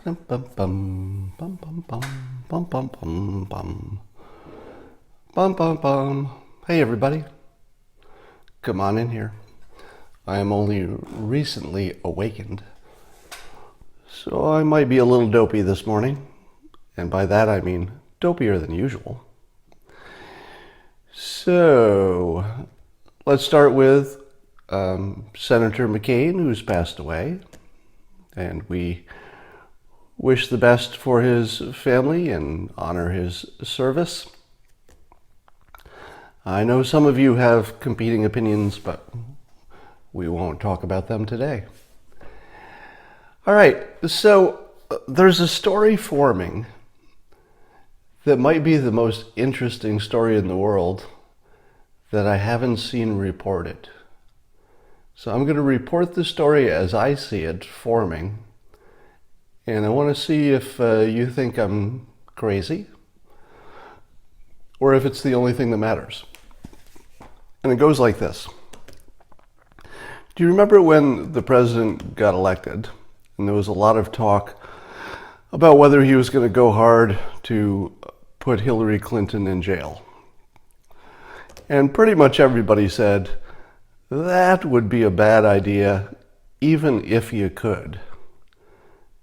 Bum bum bum bum bum bum bum bum bum bum bum bum. Hey everybody, come on in here. I am only recently awakened, so I might be a little dopey this morning, and by that I mean dopier than usual. So let's start with Senator McCain, who's passed away, and we wish the best for his family and honor his service. I know some of you have competing opinions, but we won't talk about them today. All right, so there's a story forming that might be the most interesting story in the world that I haven't seen reported. So I'm going to report the story as I see it forming. And I want to see if you think I'm crazy or if it's the only thing that matters. And it goes like this. Do you remember when the president got elected and there was a lot of talk about whether he was going to go hard to put Hillary Clinton in jail? And pretty much everybody said that would be a bad idea even if you could.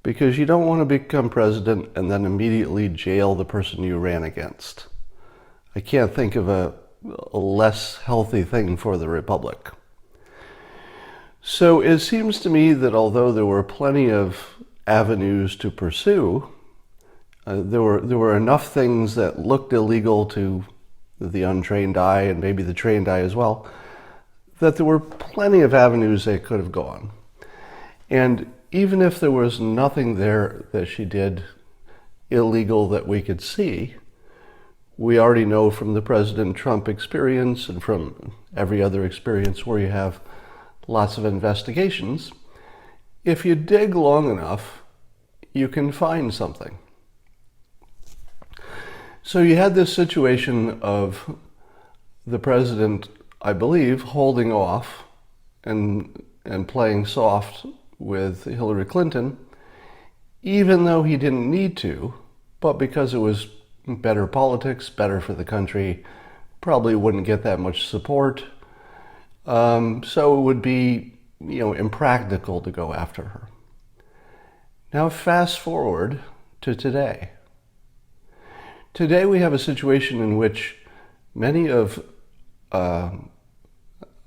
Because you don't want to become president and then immediately jail the person you ran against. I can't think of a less healthy thing for the republic. So it seems to me that although there were plenty of avenues to pursue, there were enough things that looked illegal to the untrained eye and maybe the trained eye as well, that there were plenty of avenues they could have gone. And even if there was nothing there that she did illegal that we could see, we already know from the President Trump experience and from every other experience where you have lots of investigations, if you dig long enough, you can find something. So you had this situation of the president, I believe, holding off and playing soft with Hillary Clinton, even though he didn't need to, but because it was better politics, better for the country, probably wouldn't get that much support. So it would be, impractical to go after her. Now fast forward to today. Today we have a situation in which many of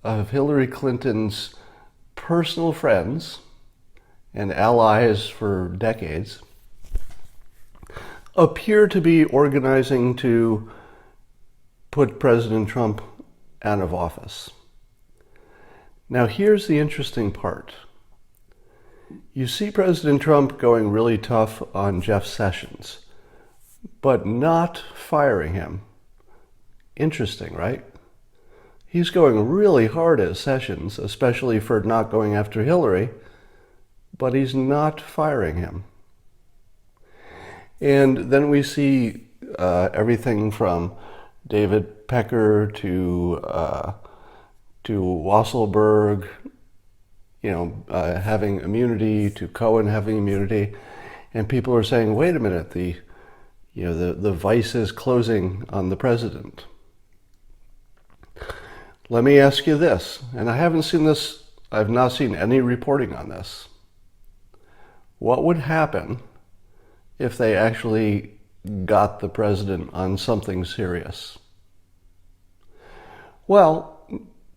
Hillary Clinton's personal friends and allies for decades appear to be organizing to put President Trump out of office. Now here's the interesting part. You see President Trump going really tough on Jeff Sessions, but not firing him. Interesting, right? He's going really hard at Sessions, especially for not going after Hillary, but he's not firing him. And then we see everything from David Pecker to Wasselberg, having immunity, to Cohen having immunity, and people are saying, "Wait a minute, the vice is closing on the president." Let me ask you this, and I haven't seen this. I've not seen any reporting on this. What would happen if they actually got the president on something serious? Well,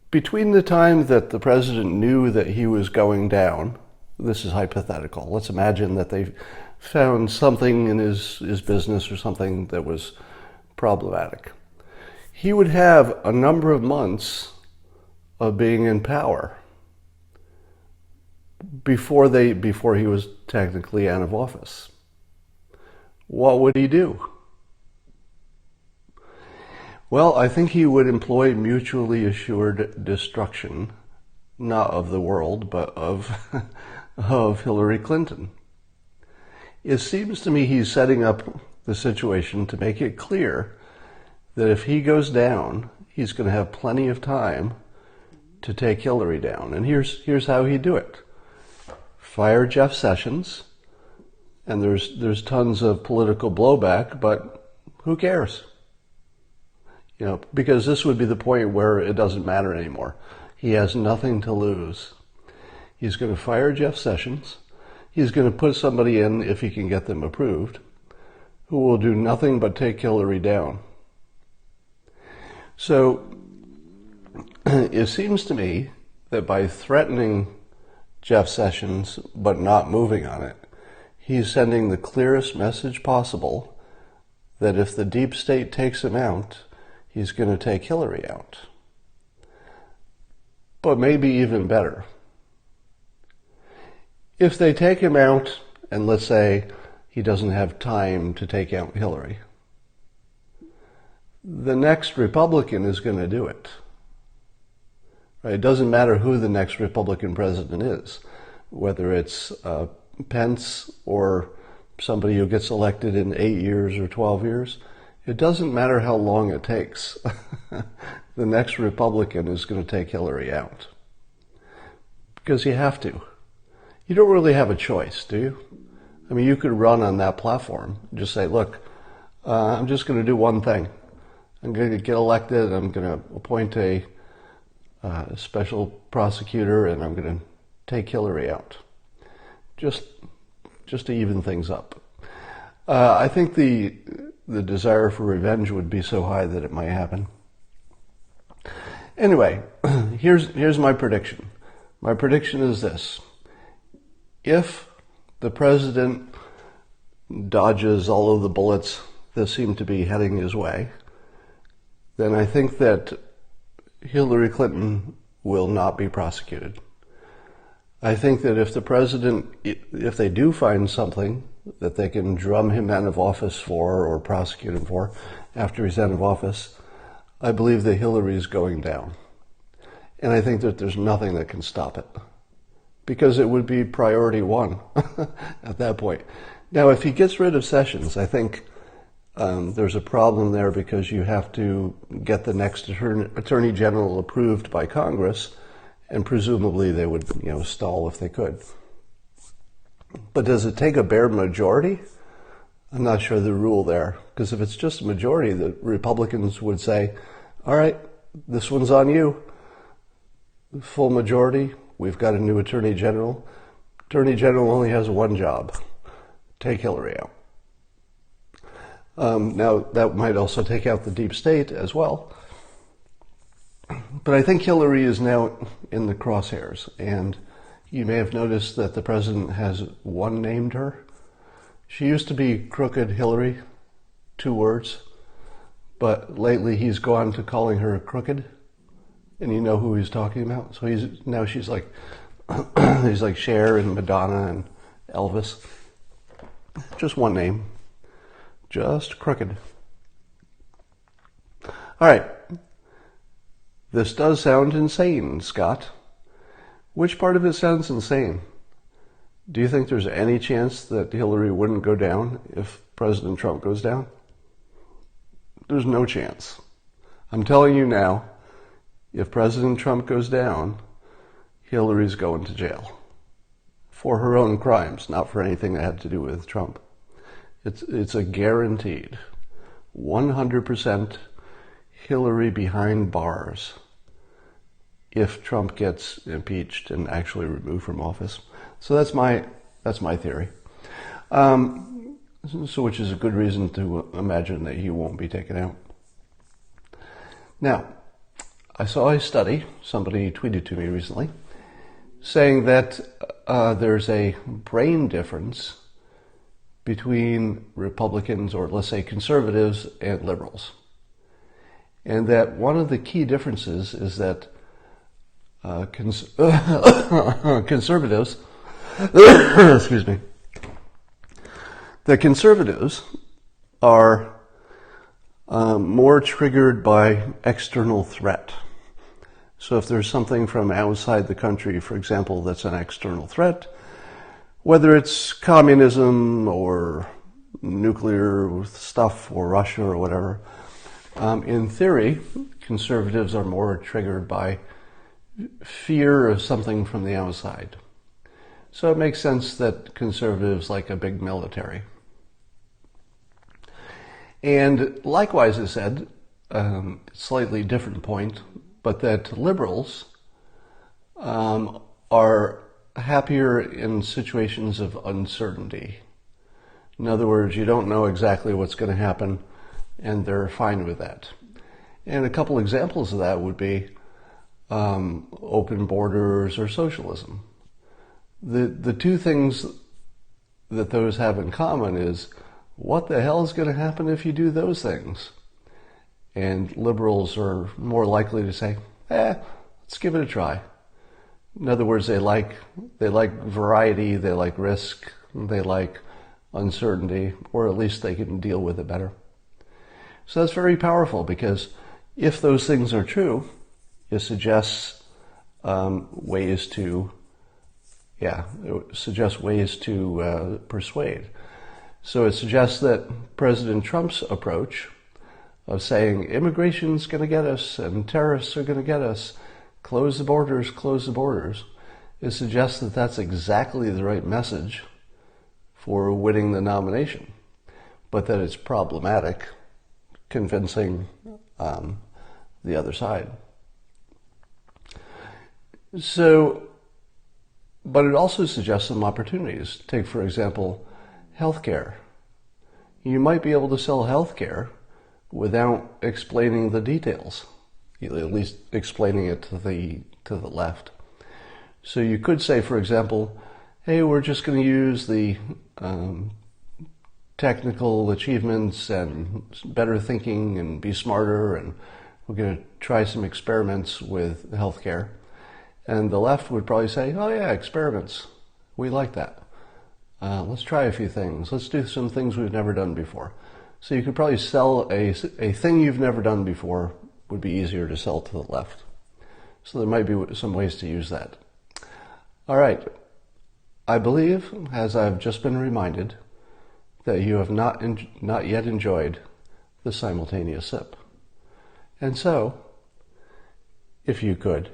between the time that the president knew that he was going down, this is hypothetical, let's imagine that they found something in his business or something that was problematic. He would have a number of months of being in power before he was technically out of office. What would he do? Well, I think he would employ mutually assured destruction, not of the world, but of Hillary Clinton. It seems to me he's setting up the situation to make it clear that if he goes down, he's going to have plenty of time to take Hillary down. And here's how he'd do it. Fire Jeff Sessions, and there's tons of political blowback, but who cares? You know, because this would be the point where it doesn't matter anymore. He has nothing to lose. He's going to fire Jeff Sessions. He's going to put somebody in, if he can get them approved, who will do nothing but take Hillary down. So it seems to me that by threatening Jeff Sessions but not moving on it, he's sending the clearest message possible that if the deep state takes him out, he's going to take Hillary out. But maybe even better, if they take him out, and let's say he doesn't have time to take out Hillary, the next Republican is going to do it. Right? It doesn't matter who the next Republican president is, whether it's Pence or somebody who gets elected in 8 years or 12 years. It doesn't matter how long it takes. The next Republican is going to take Hillary out. Because you have to. You don't really have a choice, do you? I mean, you could run on that platform. Just say, look, I'm just going to do one thing. I'm going to get elected. I'm going to appoint a special prosecutor, and I'm going to take Hillary out. Just to even things up. I think the desire for revenge would be so high that it might happen. Anyway, here's my prediction. My prediction is this. If the president dodges all of the bullets that seem to be heading his way, then I think that Hillary Clinton will not be prosecuted. I think that if the president, if they do find something that they can drum him out of office for or prosecute him for after he's out of office, I believe that Hillary is going down. And I think that there's nothing that can stop it, because it would be priority one at that point. Now, if he gets rid of Sessions, I think there's a problem there, because you have to get the next attorney general approved by Congress, and presumably they would, stall if they could. But does it take a bare majority? I'm not sure the rule there, because if it's just a majority, the Republicans would say, all right, this one's on you. Full majority, we've got a new Attorney General. Attorney General only has one job: take Hillary out. Now, that might also take out the deep state as well. But I think Hillary is now in the crosshairs, and you may have noticed that the president has one named her. She used to be Crooked Hillary, 2 words, but lately he's gone to calling her crooked, and you know who he's talking about. So she's like he's like Cher and Madonna and Elvis. Just one name, just Crooked. All right. This does sound insane, Scott. Which part of it sounds insane? Do you think there's any chance that Hillary wouldn't go down if President Trump goes down? There's no chance. I'm telling you now, if President Trump goes down, Hillary's going to jail. For her own crimes, not for anything that had to do with Trump. It's a guaranteed 100% Hillary behind bars if Trump gets impeached and actually removed from office. So that's my theory. So which is a good reason to imagine that he won't be taken out. Now, I saw a study, somebody tweeted to me recently, saying that there's a brain difference between Republicans, or let's say conservatives, and liberals. And that one of the key differences is that conservatives, excuse me, the conservatives are more triggered by external threat. So if there's something from outside the country, for example, that's an external threat, whether it's communism or nuclear stuff or Russia or whatever, in theory, conservatives are more triggered by fear of something from the outside. So it makes sense that conservatives like a big military. And likewise, it said, slightly different point, but that liberals are happier in situations of uncertainty. In other words, you don't know exactly what's going to happen, and they're fine with that. And a couple examples of that would be open borders or socialism. The two things that those have in common is, what the hell is going to happen if you do those things? And liberals are more likely to say, let's give it a try. In other words, they like variety, they like risk, they like uncertainty, or at least they can deal with it better. So that's very powerful, because if those things are true, it suggests ways to persuade. So it suggests that President Trump's approach of saying immigration's going to get us and terrorists are going to get us, close the borders, it suggests that that's exactly the right message for winning the nomination, but that it's problematic convincing the other side. So, but it also suggests some opportunities. Take, for example, healthcare. You might be able to sell healthcare without explaining the details, at least explaining it to the left. So you could say, for example, hey, we're just going to use the technical achievements and better thinking and be smarter, and we're going to try some experiments with healthcare. And the left would probably say, oh yeah, experiments. We like that. Let's try a few things. Let's do some things we've never done before. So you could probably sell a thing you've never done before would be easier to sell to the left. So there might be some ways to use that. All right. I believe, as I've just been reminded, that you have not yet enjoyed the simultaneous sip. And so, if you could,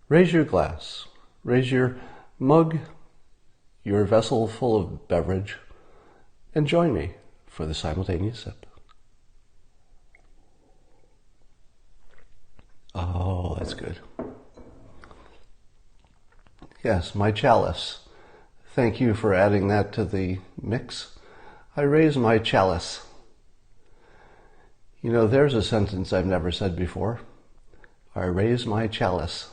raise your glass, raise your mug, your vessel full of beverage, and join me for the simultaneous sip. Oh, that's good. Yes, my chalice. Thank you for adding that to the mix. I raise my chalice. You know, there's a sentence I've never said before. I raise my chalice.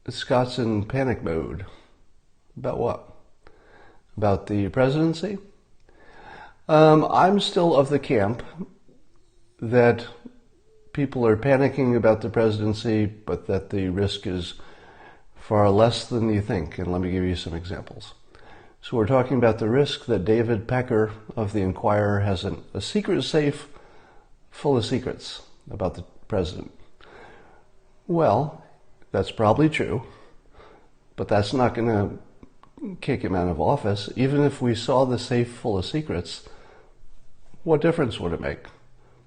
Scott's in panic mode. About what? About the presidency? I'm still of the camp that people are panicking about the presidency, but that the risk is far less than you think. And let me give you some examples. So we're talking about the risk that David Pecker of the Inquirer has a secret safe full of secrets about the president. Well, that's probably true, but that's not going to kick him out of office. Even if we saw the safe full of secrets, what difference would it make?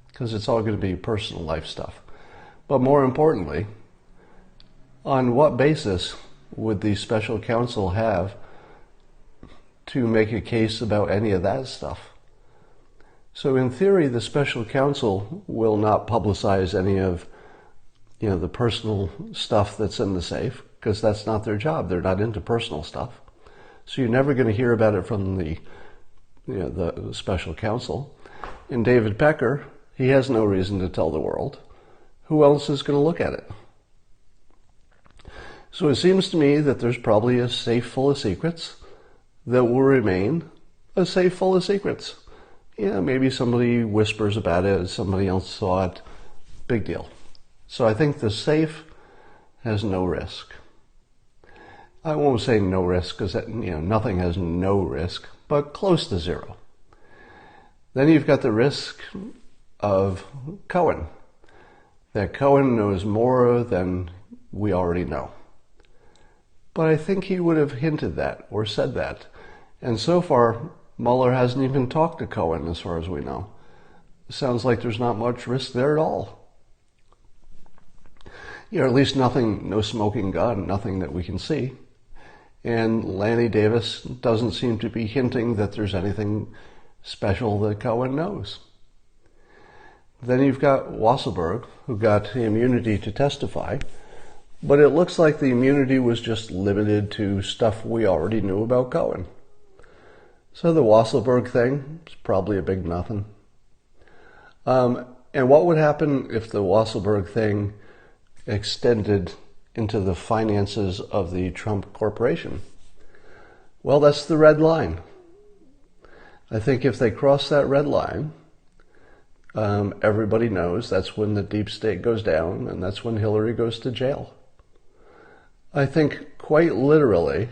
Because it's all going to be personal life stuff. But more importantly, on what basis would the special counsel have to make a case about any of that stuff? So in theory, the special counsel will not publicize any of the personal stuff that's in the safe, because that's not their job. They're not into personal stuff. So you're never going to hear about it from the special counsel. And David Pecker, he has no reason to tell the world. Who else is going to look at it? So it seems to me that there's probably a safe full of secrets that will remain a safe full of secrets. Yeah, maybe somebody whispers about it, somebody else saw it. Big deal. So I think the safe has no risk. I won't say no risk, because nothing has no risk, but close to zero. Then you've got the risk of Cohen. That Cohen knows more than we already know. But I think he would have hinted that or said that. And so far, Mueller hasn't even talked to Cohen as far as we know. It sounds like there's not much risk there at all. Or at least nothing, no smoking gun, nothing that we can see. And Lanny Davis doesn't seem to be hinting that there's anything special that Cohen knows. Then you've got Wasselberg, who got immunity to testify, but it looks like the immunity was just limited to stuff we already knew about Cohen. So the Wasselberg thing is probably a big nothing. And what would happen if the Wasselberg thing extended into the finances of the Trump Corporation? Well, that's the red line. I think if they cross that red line, everybody knows that's when the deep state goes down, and that's when Hillary goes to jail. I think quite literally,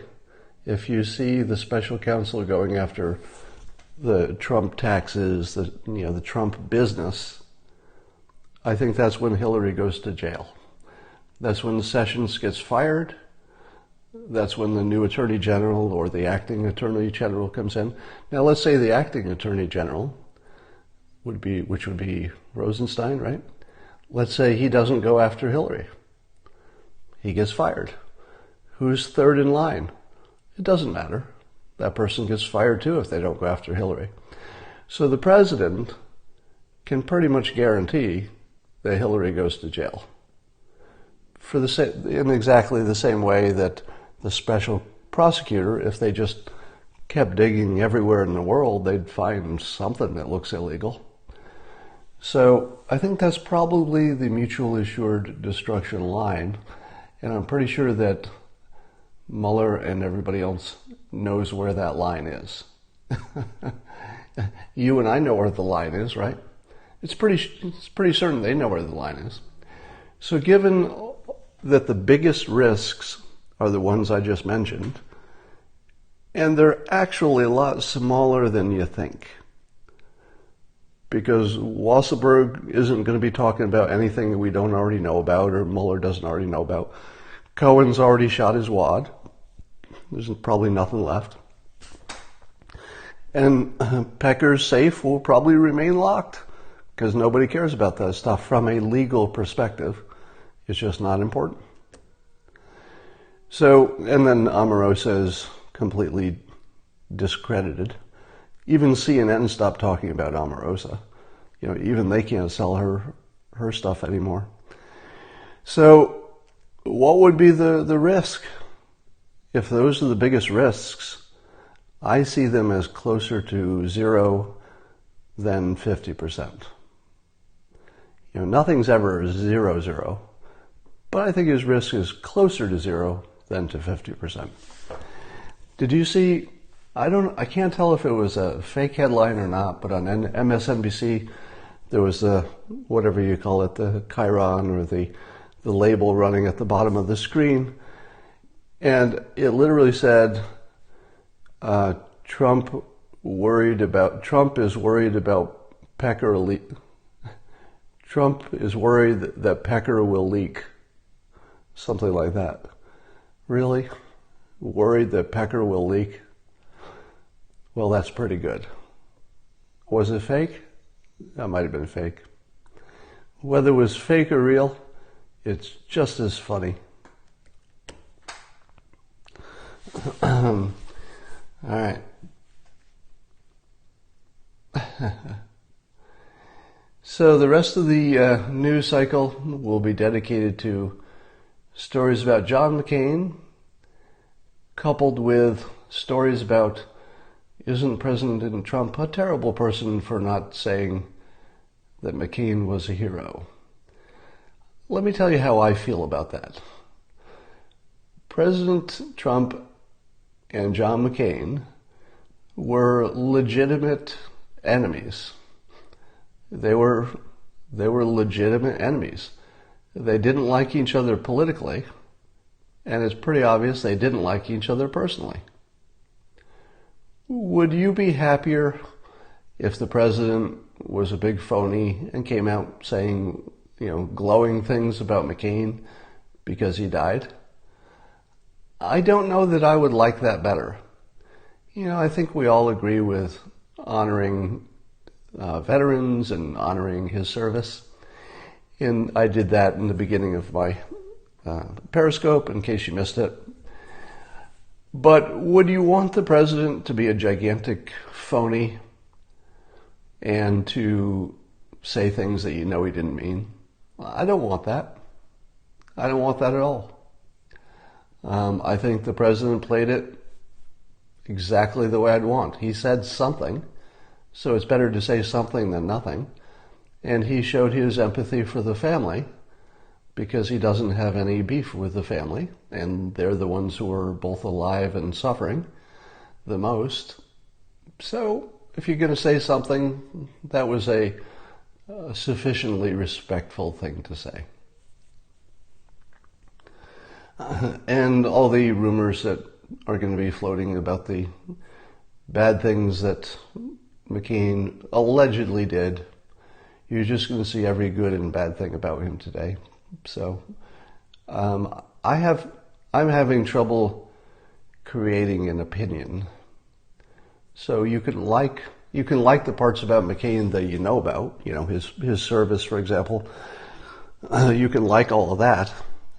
if you see the special counsel going after the Trump taxes, the Trump business, I think that's when Hillary goes to jail. That's when Sessions gets fired. That's when the new Attorney General or the acting Attorney General comes in. Now, let's say the acting Attorney General which would be Rosenstein, right? Let's say he doesn't go after Hillary. He gets fired. Who's third in line? It doesn't matter. That person gets fired too if they don't go after Hillary. So the president can pretty much guarantee that Hillary goes to jail. In exactly the same way that the special prosecutor, if they just kept digging everywhere in the world, they'd find something that looks illegal. So I think that's probably the mutually assured destruction line, and I'm pretty sure that Mueller and everybody else knows where that line is. You and I know where the line is, right? It's pretty certain they know where the line is. So given that the biggest risks are the ones I just mentioned, and they're actually a lot smaller than you think, because Wasselberg isn't going to be talking about anything that we don't already know about or Mueller doesn't already know about. Cohen's already shot his wad. There's probably nothing left. And Pecker's safe will probably remain locked because nobody cares about that stuff from a legal perspective. It's just not important. So, and then Omarosa is completely discredited. Even CNN stopped talking about Omarosa. Even they can't sell her stuff anymore. So what would be the risk? If those are the biggest risks, I see them as closer to 0 than 50%. Nothing's ever 0, but I think his risk is closer to 0 than to 50%. Did you see, I can't tell if it was a fake headline or not, but on MSNBC, there was whatever you call it, the chyron or the label running at the bottom of the screen. And it literally said, Trump is worried about Pecker Trump is worried that Pecker will leak. Something like that. Really? Worried that Pecker will leak? Well, that's pretty good. Was it fake? That might have been fake. Whether it was fake or real, it's just as funny. All right. So the rest of the news cycle will be dedicated to stories about John McCain, coupled with stories about, isn't President Trump a terrible person for not saying that McCain was a hero? Let me tell you how I feel about that. President Trump and John McCain were legitimate enemies. They were legitimate enemies. They didn't like each other politically, and it's pretty obvious they didn't like each other personally. Would you be happier if the president was a big phony and came out saying, glowing things about McCain because he died? I don't know that I would like that better. I think we all agree with honoring veterans and honoring his service. And I did that in the beginning of my Periscope in case you missed it. But would you want the president to be a gigantic phony and to say things that you know he didn't mean? I don't want that. I don't want that at all. I think the president played it exactly the way I'd want. He said something, so it's better to say something than nothing. And he showed his empathy for the family because he doesn't have any beef with the family, and they're the ones who are both alive and suffering the most. So if you're going to say something, that was a sufficiently respectful thing to say. And all the rumors that are going to be floating about the bad things that McCain allegedly did, you're just going to see every good and bad thing about him today. So I'm having trouble creating an opinion. So you can like the parts about McCain that you know about, his service, for example. You can like all of that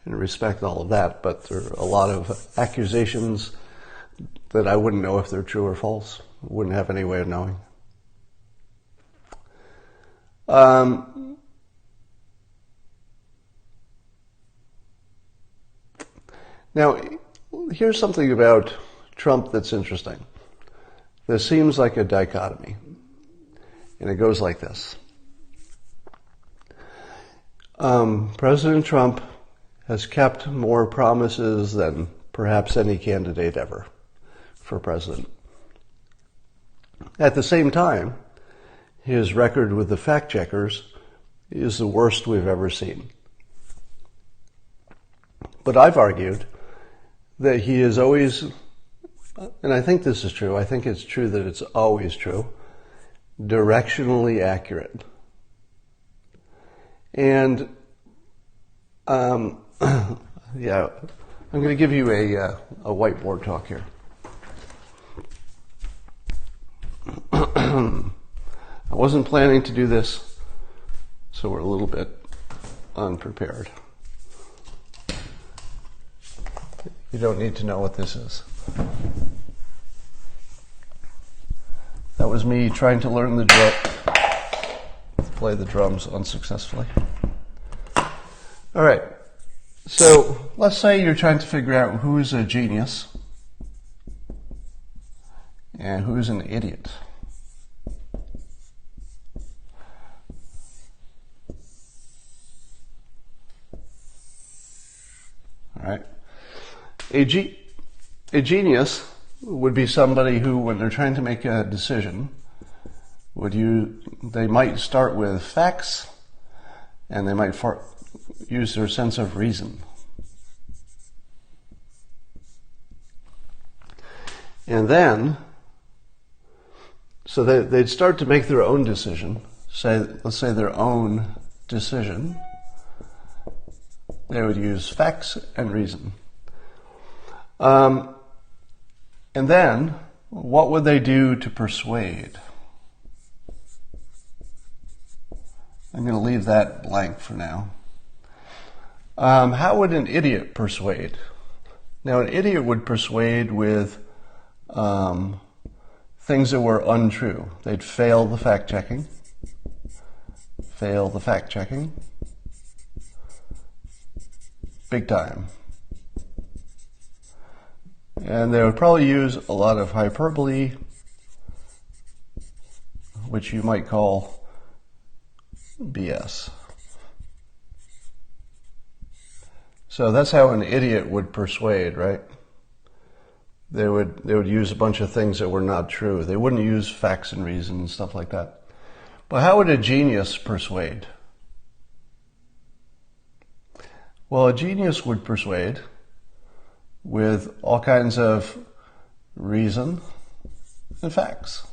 and respect all of that, but there are a lot of accusations that I wouldn't know if they're true or false. Wouldn't have any way of knowing. Now, here's something about Trump that's interesting. There seems like a dichotomy, and it goes like this. President Trump has kept more promises than perhaps any candidate ever for president. At the same time, his record with the fact checkers is the worst we've ever seen. But I've argued that he is always, and I think this is true, I think it's true that it's always true, directionally accurate. And yeah, I'm going to give you a whiteboard talk here. I wasn't planning to do this, so we're a little bit unprepared. You don't need to know what this is. That was me trying to learn to play the drums unsuccessfully. All right. So let's say you're trying to figure out who's a genius and who's an idiot. All right. A genius would be somebody who, when they're trying to make a decision, they might start with facts, and they might use their sense of reason. And then, so they'd start to make their own decision, let's say their own decision. They would use facts and reason. And then, what would they do to persuade? I'm going to leave that blank for now. How would an idiot persuade? Now, an idiot would persuade with things that were untrue. They'd fail the fact-checking. Big time. And they would probably use a lot of hyperbole, which you might call BS. So that's how an idiot would persuade, right? They would use a bunch of things that were not true. They wouldn't use facts and reason and stuff like that. But how would a genius persuade? Well, a genius would persuade with all kinds of reason and facts,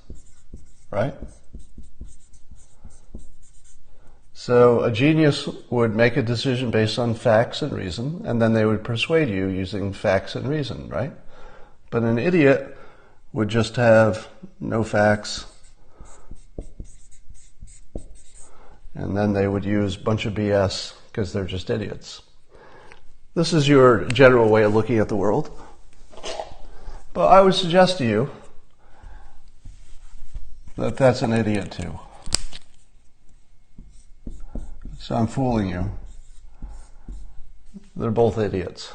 right? So a genius would make a decision based on facts and reason, and then they would persuade you using facts and reason, right? But an idiot would just have no facts, and then they would use a bunch of BS because they're just idiots. This is your general way of looking at the world. But I would suggest to you that that's an idiot too. So I'm fooling you. They're both idiots.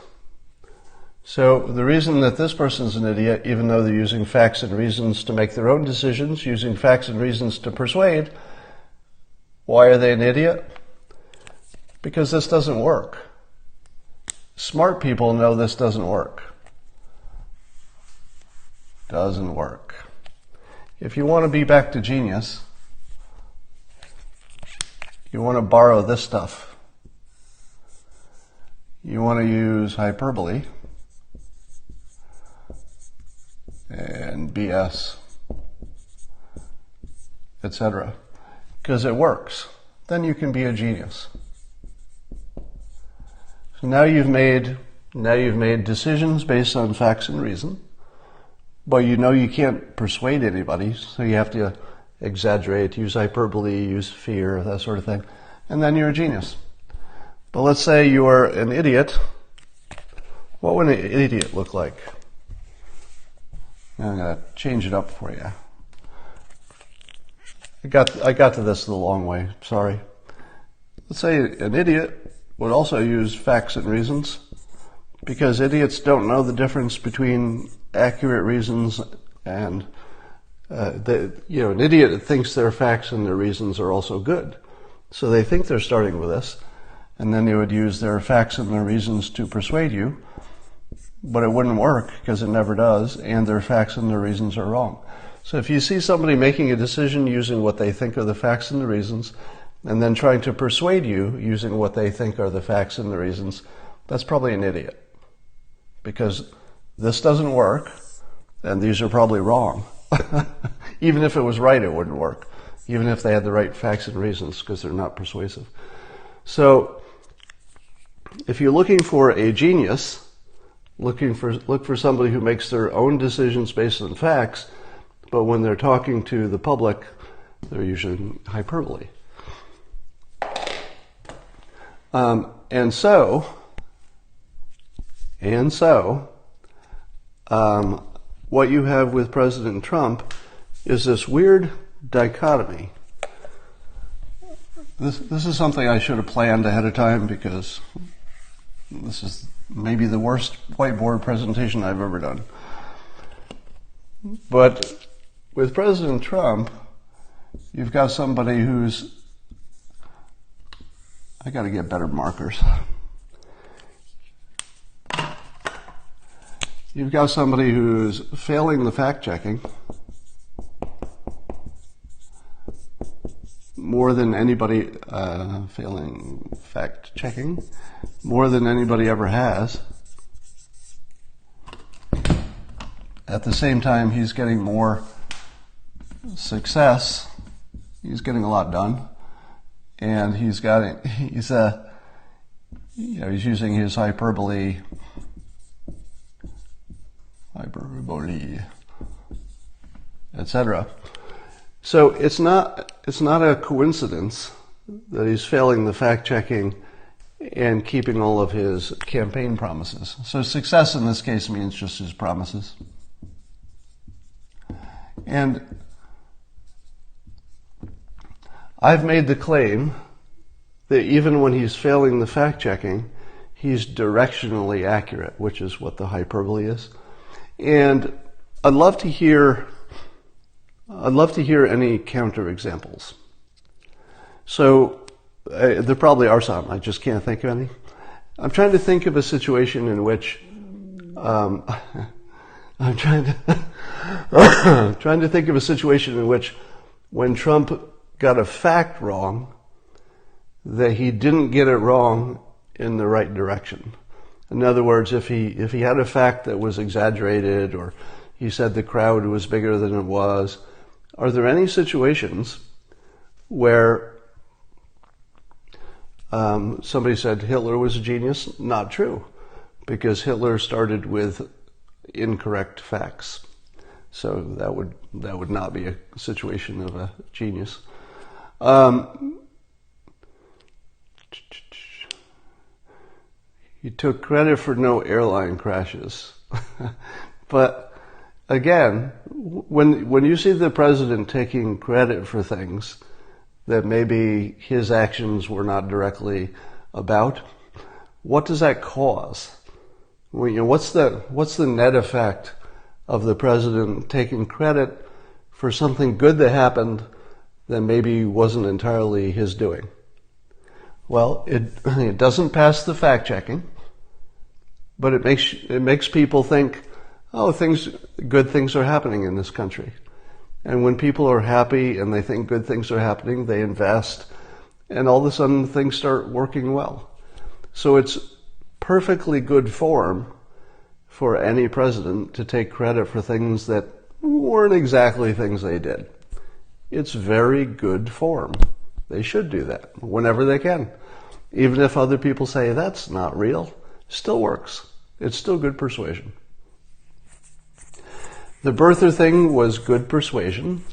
So the reason that this person's an idiot, even though they're using facts and reasons to make their own decisions, using facts and reasons to persuade, why are they an idiot? Because this doesn't work. Smart people know this doesn't work. Doesn't work. If you want to be back to genius, you want to borrow this stuff. You want to use hyperbole and BS, etc. Because it works. Then you can be a genius. So now you've made decisions based on facts and reason, but you know you can't persuade anybody, so you have to exaggerate, use hyperbole, use fear, that sort of thing, and then you're a genius. But let's say you are an idiot. What would an idiot look like? I'm going to change it up for you. I got to this the long way, sorry. Let's say an idiot would also use facts and reasons, because idiots don't know the difference between accurate reasons and an idiot thinks their facts and their reasons are also good. So they think they're starting with this, and then they would use their facts and their reasons to persuade you, but it wouldn't work because it never does, and their facts and their reasons are wrong. So if you see somebody making a decision using what they think are the facts and the reasons, and then trying to persuade you using what they think are the facts and the reasons, that's probably an idiot. Because this doesn't work, and these are probably wrong. Even if it was right, it wouldn't work. Even if they had the right facts and reasons, because they're not persuasive. So, if you're looking for a genius, look for somebody who makes their own decisions based on facts, but when they're talking to the public, they're using hyperbole. And so, what you have with President Trump is this weird dichotomy. This is something I should have planned ahead of time, because this is maybe the worst whiteboard presentation I've ever done. But with President Trump, you've got somebody who's... I got to get better markers. You've got somebody who's failing the fact-checking more than anybody, failing fact-checking more than anybody ever has. At the same time, he's getting more success. He's getting a lot done. And he's using his hyperbole, etc. So it's not a coincidence that he's failing the fact-checking and keeping all of his campaign promises. So success in this case means just his promises. And I've made the claim that even when he's failing the fact-checking, he's directionally accurate, which is what the hyperbole is. And I'd love to hear any counterexamples. So there probably are some. I just can't think of any. I'm trying to think of a situation in which I'm trying to think of a situation in which when Trump got a fact wrong, that he didn't get it wrong in the right direction. In other words, if he had a fact that was exaggerated, or he said the crowd was bigger than it was, are there any situations where somebody said Hitler was a genius? Not true, because Hitler started with incorrect facts. So that would not be a situation of a genius. He took credit for no airline crashes. But again, when you see the president taking credit for things that maybe his actions were not directly about, what does that cause? Well, what's the net effect of the president taking credit for something good that happened that maybe wasn't entirely his doing? Well, it doesn't pass the fact checking, but it makes people think, oh, good things are happening in this country. And when people are happy and they think good things are happening, they invest, and all of a sudden things start working well. So it's perfectly good form for any president to take credit for things that weren't exactly things they did. It's very good form. They should do that whenever they can. Even if other people say that's not real, still works. It's still good persuasion. The birther thing was good persuasion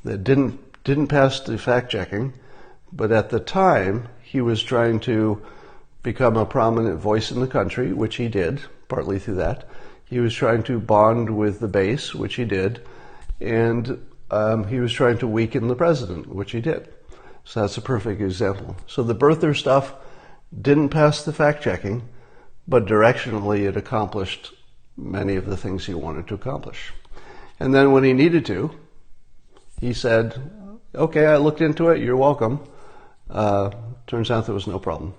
that didn't pass the fact checking, but at the time he was trying to become a prominent voice in the country, which he did, partly through that. He was trying to bond with the base, which he did, and he was trying to weaken the president, which he did. So that's a perfect example. So the birther stuff didn't pass the fact checking, but directionally it accomplished many of the things he wanted to accomplish. And then when he needed to, he said, okay, I looked into it, you're welcome. Turns out there was no problem.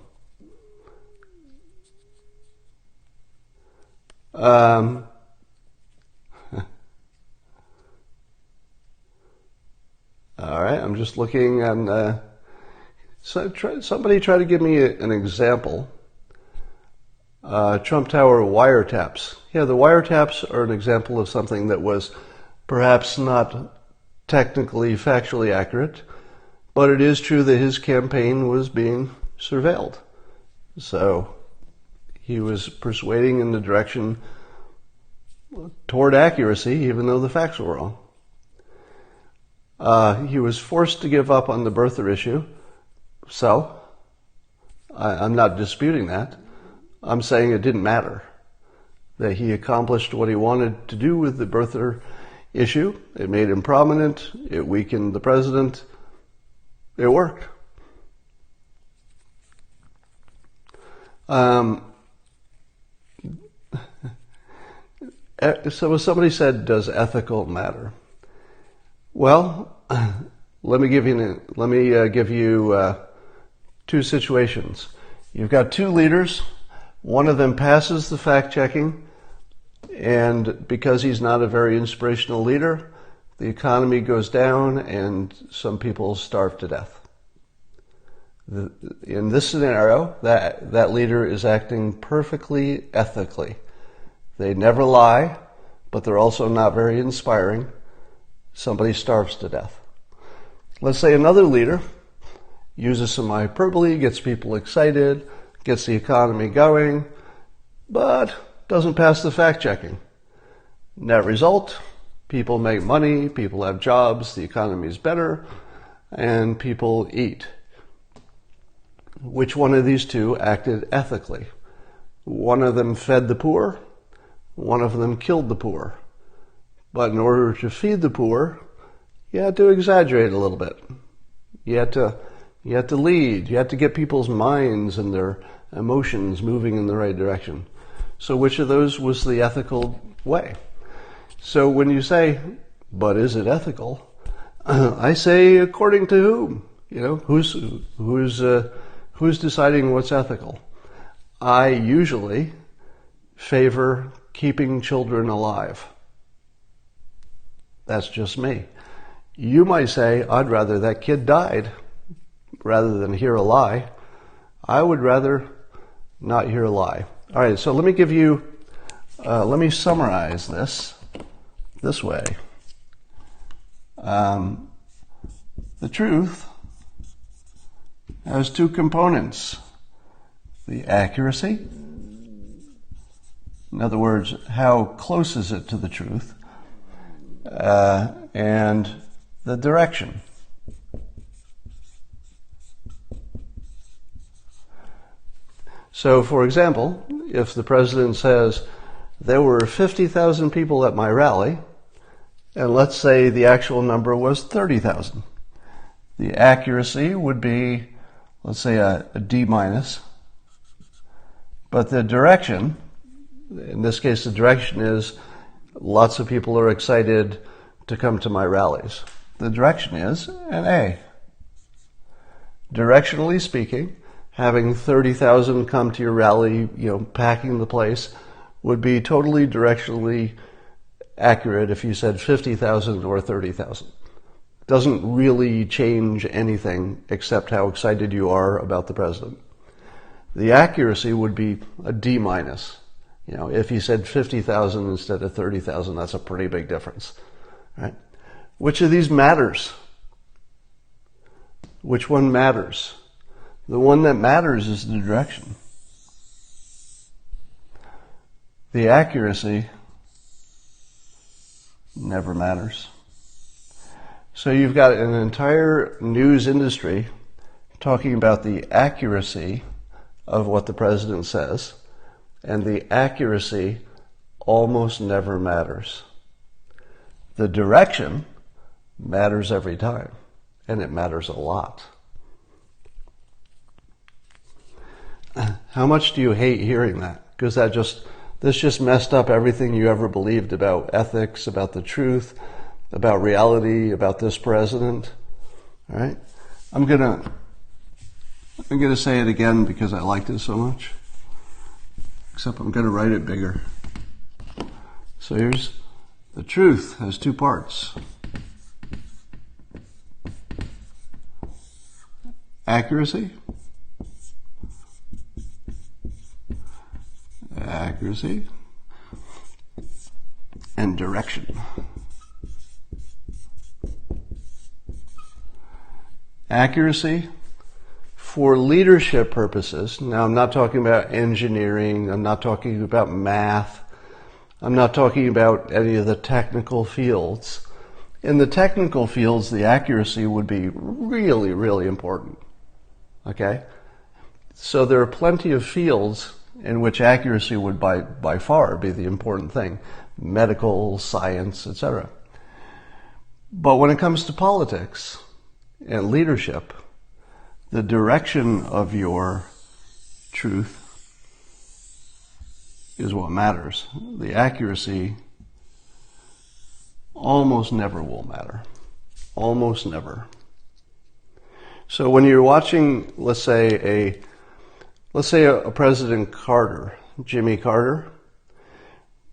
All right, I'm just looking and somebody try to give me an example. Trump Tower wiretaps. Yeah, the wiretaps are an example of something that was perhaps not technically factually accurate, but it is true that his campaign was being surveilled. So he was persuading in the direction toward accuracy, even though the facts were wrong. He was forced to give up on the birther issue, so I'm not disputing that. I'm saying it didn't matter, that he accomplished what he wanted to do with the birther issue. It made him prominent. It weakened the president. It worked. So somebody said, does ethical matter? Well, let me give you two situations. You've got two leaders. One of them passes the fact-checking, and because he's not a very inspirational leader, the economy goes down and some people starve to death. In this scenario, that leader is acting perfectly ethically. They never lie, but they're also not very inspiring. Somebody starves to death. Let's say another leader uses some hyperbole, gets people excited, gets the economy going, but doesn't pass the fact-checking. Net result, people make money, people have jobs, the economy is better, and people eat. Which one of these two acted ethically? One of them fed the poor, one of them killed the poor. But in order to feed the poor, you had to exaggerate a little bit. You had to lead. You had to get people's minds and their emotions moving in the right direction. So which of those was the ethical way? So when you say, but is it ethical? I say, according to whom? Who's deciding what's ethical? I usually favor keeping children alive. That's just me. You might say, I'd rather that kid died rather than hear a lie. I would rather not hear a lie. All right, so let me summarize this way. The truth has two components. The accuracy, in other words, how close is it to the truth, and the direction. So, for example, if the president says, there were 50,000 people at my rally, and let's say the actual number was 30,000, the accuracy would be, let's say, a D minus, but the direction, in this case the direction is lots of people are excited to come to my rallies. The direction is an A. Directionally speaking, having 30,000 come to your rally, packing the place, would be totally directionally accurate if you said 50,000 or 30,000. Doesn't really change anything except how excited you are about the president. The accuracy would be a D minus. If you said 50,000 instead of 30,000, that's a pretty big difference, right? Which of these matters? Which one matters? The one that matters is the direction. The accuracy never matters. So you've got an entire news industry talking about the accuracy of what the president says, and the accuracy almost never matters. The direction matters every time, and it matters a lot. How much do you hate hearing that? Because this just messed up everything you ever believed about ethics, about the truth, about reality, about this president. All right? I'm gonna say it again because I liked it so much. Except I'm gonna write it bigger. So here's the truth has two parts. Accuracy. Accuracy. And direction. Accuracy for leadership purposes. Now, I'm not talking about engineering. I'm not talking about math. I'm not talking about any of the technical fields. In the technical fields, the accuracy would be really, really important. Okay? So there are plenty of fields in which accuracy would by far be the important thing. Medical, science, etc. But when it comes to politics and leadership, the direction of your truth is what matters. The accuracy almost never will matter. Almost never. So when you're watching, let's say a President Carter, Jimmy Carter,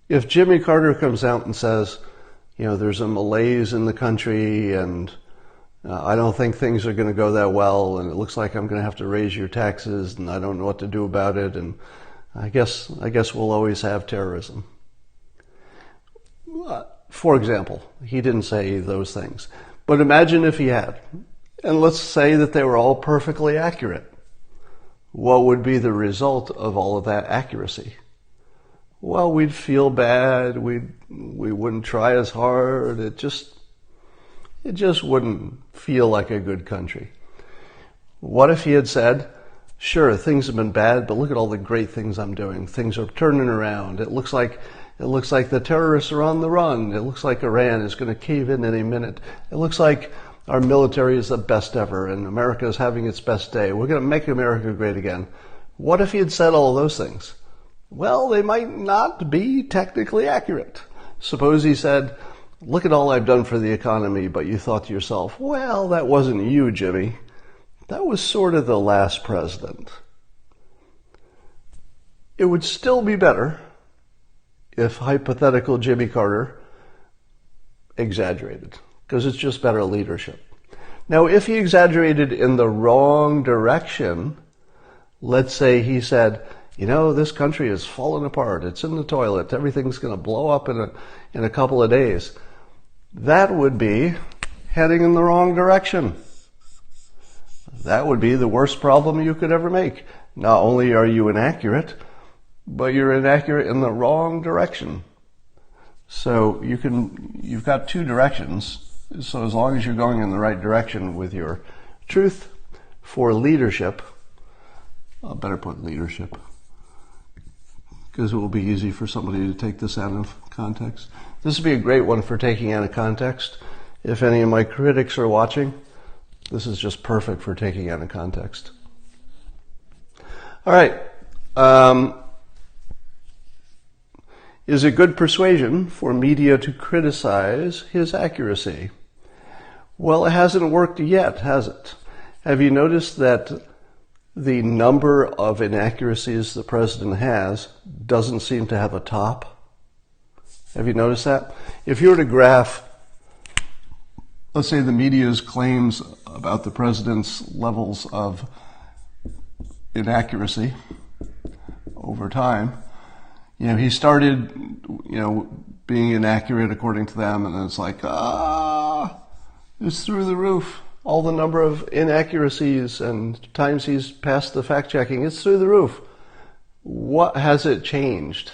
if Jimmy Carter comes out and says, there's a malaise in the country and I don't think things are going to go that well, and it looks like I'm going to have to raise your taxes, and I don't know what to do about it, and I guess we'll always have terrorism. For example, he didn't say those things. But imagine if he had. And let's say that they were all perfectly accurate. What would be the result of all of that accuracy? Well, we'd feel bad. We wouldn't try as hard. It just wouldn't feel like a good country. What if he had said, sure, things have been bad, but look at all the great things I'm doing. Things are turning around. It looks like the terrorists are on the run. It looks like Iran is going to cave in any minute. It looks like our military is the best ever and America is having its best day. We're going to make America great again. What if he had said all those things? Well, they might not be technically accurate. Suppose he said, look at all I've done for the economy, but you thought to yourself, well, that wasn't you, Jimmy. That was sort of the last president. It would still be better if hypothetical Jimmy Carter exaggerated, because it's just better leadership. Now, if he exaggerated in the wrong direction, let's say he said, this country is falling apart. It's in the toilet. Everything's going to blow up in a couple of days. That would be heading in the wrong direction. That would be the worst problem you could ever make. Not only are you inaccurate, but you're inaccurate in the wrong direction. So you've got two directions. So as long as you're going in the right direction with your truth for leadership, I better put leadership. because it will be easy for somebody to take this out of context. This would be a great one for taking out of context. If any of my critics are watching, this is just perfect for taking out of context. All right. Is it good persuasion for media to criticize his accuracy? Well, it hasn't worked yet, has it? Have you noticed that the number of inaccuracies the president has doesn't seem to have a top? Have you noticed that? If you were to graph, let's say, the media's claims about the president's levels of inaccuracy over time, he started, being inaccurate according to them, and it's like, it's through the roof. All the number of inaccuracies and times he's passed the fact checking, it's through the roof. What has it changed?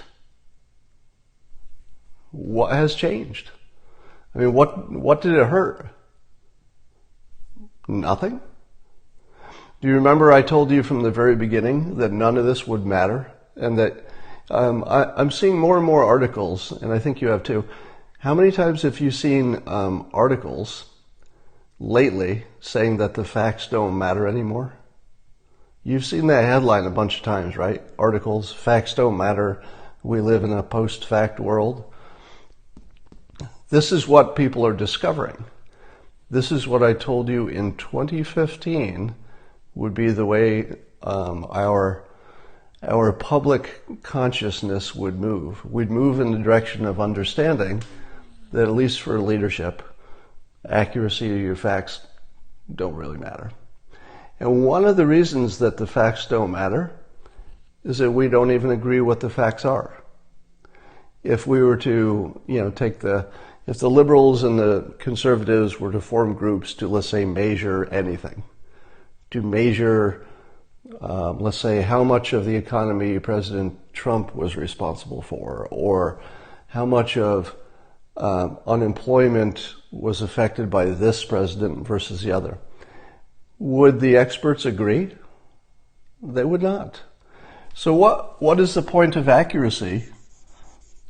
What has changed? I mean, what did it hurt? Nothing? Do you remember I told you from the very beginning that none of this would matter? And that I'm seeing more and more articles, and I think you have too. How many times have you seen articles lately saying that the facts don't matter anymore? You've seen that headline a bunch of times, right? Articles, facts don't matter. We live in a post-fact world. This is what people are discovering. This is what I told you in 2015 would be the way our public consciousness would move. We'd move in the direction of understanding that, at least for leadership, accuracy of your facts don't really matter. And one of the reasons that the facts don't matter is that we don't even agree what the facts are. If we were to, if the liberals and the conservatives were to form groups to, let's say, measure anything, to measure, let's say, how much of the economy President Trump was responsible for, or how much of unemployment was affected by this president versus the other, would the experts agree? They would not. So what is the point of accuracy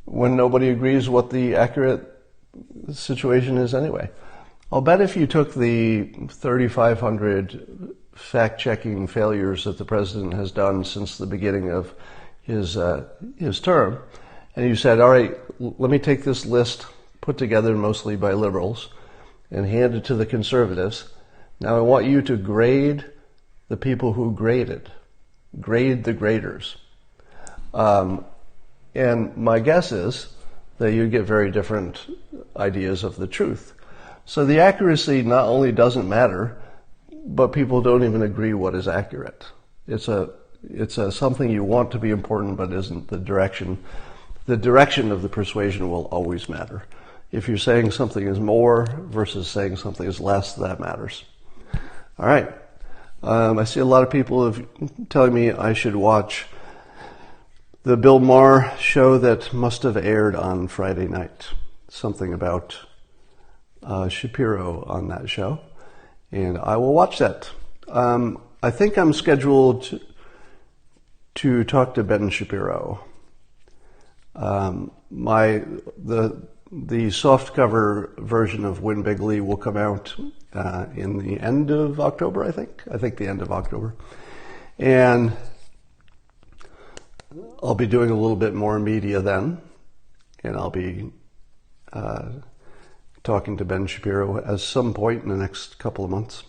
when nobody agrees what the accurate situation is anyway? I'll bet if you took the 3,500 fact-checking failures that the president has done since the beginning of his term, and you said, all right, let me take this list put together mostly by liberals and hand it to the conservatives. Now I want you to grade the people who graded. Grade the graders. And my guess is that you get very different ideas of the truth. So the accuracy not only doesn't matter, but people don't even agree what is accurate. It's something you want to be important, but isn't the direction. The direction of the persuasion will always matter. If you're saying something is more versus saying something is less, that matters. All right. I see a lot of people telling me I should watch the Bill Maher show that must have aired on Friday night. Something about Shapiro on that show. And I will watch that. I think I'm scheduled to talk to Ben Shapiro. The softcover version of Win Bigly will come out in the end of October, I think. I think the end of October. And I'll be doing a little bit more media then. And I'll be talking to Ben Shapiro at some point in the next couple of months.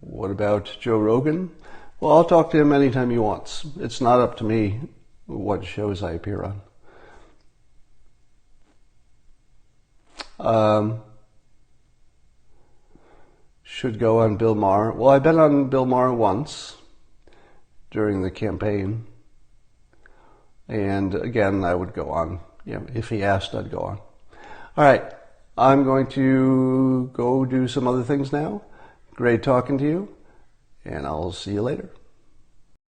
What about Joe Rogan? Well, I'll talk to him anytime he wants. It's not up to me what shows I appear on. Should go on Bill Maher. Well, I've been on Bill Maher once during the campaign. And again, I would go on. If he asked, I'd go on. All right. I'm going to go do some other things now. Great talking to you. And I'll see you later.